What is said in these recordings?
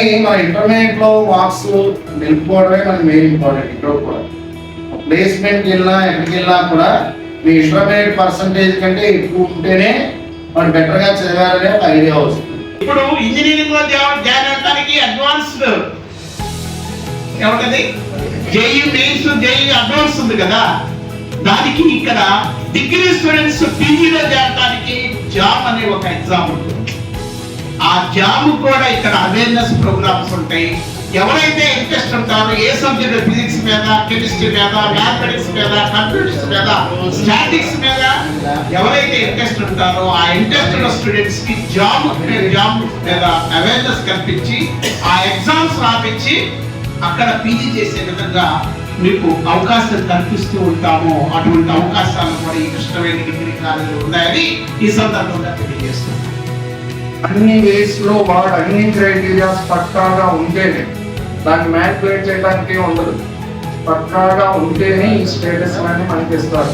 అందుకని మన ఇంటర్మీడియట్ లో మార్క్స్ నిలుపుకోవడమే మనకి మెయిన్ ఇంపార్టెంట్. ఇక్కడ కూడా ప్లేస్మెంట్కి వెళ్ళినా ఎక్కడికి వెళ్ళినా కూడా మీ ఇంటర్మీడియట్ పర్సంటేజ్ కంటే ఎక్కువ ఉంటేనే వాడు బెటర్గా చదివారనే ఒక ఐడియా వస్తుంది. ఇప్పుడు ఇంజనీరింగ్ లో జాయిన్ అవడానికి అడ్వాన్స్డ్ ఏమంటది జేఈ మెయిన్స్ జేఈ అడ్వాన్స్ ఉంది కదా, దానికి ఇక్కడ డిగ్రీ స్టూడెంట్స్ పీజీలో చేరడానికి జామ్ అనే ఒక ఎగ్జామ్ ఉంటుంది. ఆ జామ్ కూడా ఇక్కడ అవేర్నెస్ ప్రోగ్రామ్స్ ఉంటాయి. ఎవరైతే ఇంట్రెస్ట్ ఉంటారో ఏ సబ్జెక్ట్ ఫిజిక్స్ మీద, కెమిస్ట్రీ మీద, మ్యాథమెటిక్స్ మీద, కంప్యూటర్స్ మీద, స్టాటిక్స్ మీద ఎవరైతే ఇంట్రెస్ట్ ఉంటారో ఆ ఇంట్రెస్ట్ ఉన్న స్టూడెంట్స్ కి జామ్ మీద అవేర్నెస్ కల్పించి ఆ ఎగ్జామ్స్ రాపించి అక్కడ పీజీ చేసే విధంగా మీకు అవకాశం కల్పిస్తూ ఉంటాము. అటువంటి అవకాశాలు కూడా ఈ కృష్ణవేణి డిగ్రీ కాలేజీలో ఉన్నాయని ఈ సందర్భంగా తెలియజేస్తున్నాను. అన్ని వేస్ లో వాడు అన్ని క్రైటీరియాస్ పక్కాగా ఉంటేనే, దాన్ని మ్యానిపులేట్ చేయడానికి ఉండదు, పక్కాగా ఉంటేనే ఈ స్టేటస్ అనేది మనకి ఇస్తారు.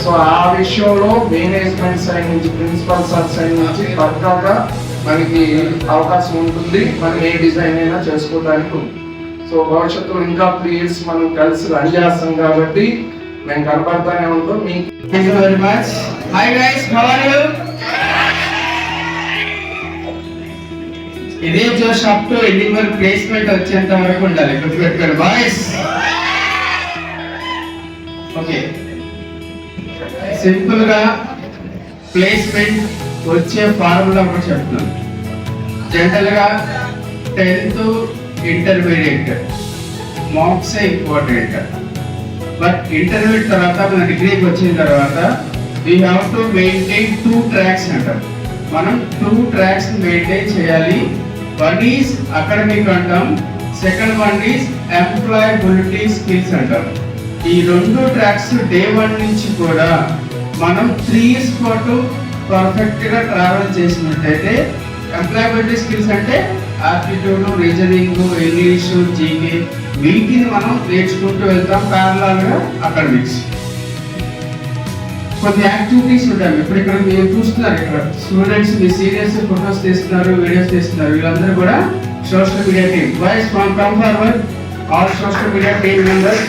సో ఆ విషయంలో మేనేజ్మెంట్ సైడ్ నుంచి, ప్రిన్సిపల్ సార్ సైడ్ నుంచి పక్కాగా మనకి అవకాశం ఉంటుంది. మనం ఏ డిజైన్ అయినా చేసుకోవడానికి ఉంది. సో భవిష్యత్తులో ఇంకా 3 years మనం కలిసి రన్ చేస్తాం కాబట్టి మేము కనపడతానే ఉంటాం. మీకు thank you very much. Hi guys, how are you? ఇదే జోష్ అప్ టు ఎండింగ్ వరకు ప్లేస్మెంట్ వచ్చేంత వరకు ఉండాలి. గుర్తుపెట్టుకోండి బాయ్స్. ఓకే, సింపుల్ గా ప్లేస్మెంట్ వచ్చే ఫార్ములా కూడా చెప్తున్నాను. జనరల్ గా 10th intermediate marks important. But intermediate తర్వాత మన డిగ్రీకి వచ్చిన తర్వాత we have to maintain 2 tracks అంటారు. మనం 2 tracks మెయింటైన్ చేయాలి. వన్ ఈజ్ అకాడమిక్ అంటాం, second one is employability skills అంటాం. ఈ 2 tracks డే 1 నుంచి కూడా మనం 3 years పాటు పర్ఫెక్ట్ గా ట్రావెల్ చేసినట్టయితే, ఎంప్లాయబిలిటీ స్కిల్స్ అంటే ఆప్టిట్యూడ్, రీజనింగ్, ఇంగ్లీష్, జీకే, వీటిని మనం నేర్చుకుంటూ వెళ్తాం ప్యారలల్ గా అకాడమిక్స్. కొన్ని యాక్టివిటీస్ ఉంటాయి. ఇప్పుడు ఇక్కడ మీరు చూస్తున్నారు, ఇక్కడ స్టూడెంట్స్ మీ సీనియర్స్ ఫోటోస్ తీస్తున్నారు, వీడియోస్ తీస్తున్నారు. వీళ్ళందరూ కూడా social media team. Boys come forward, all social media team members.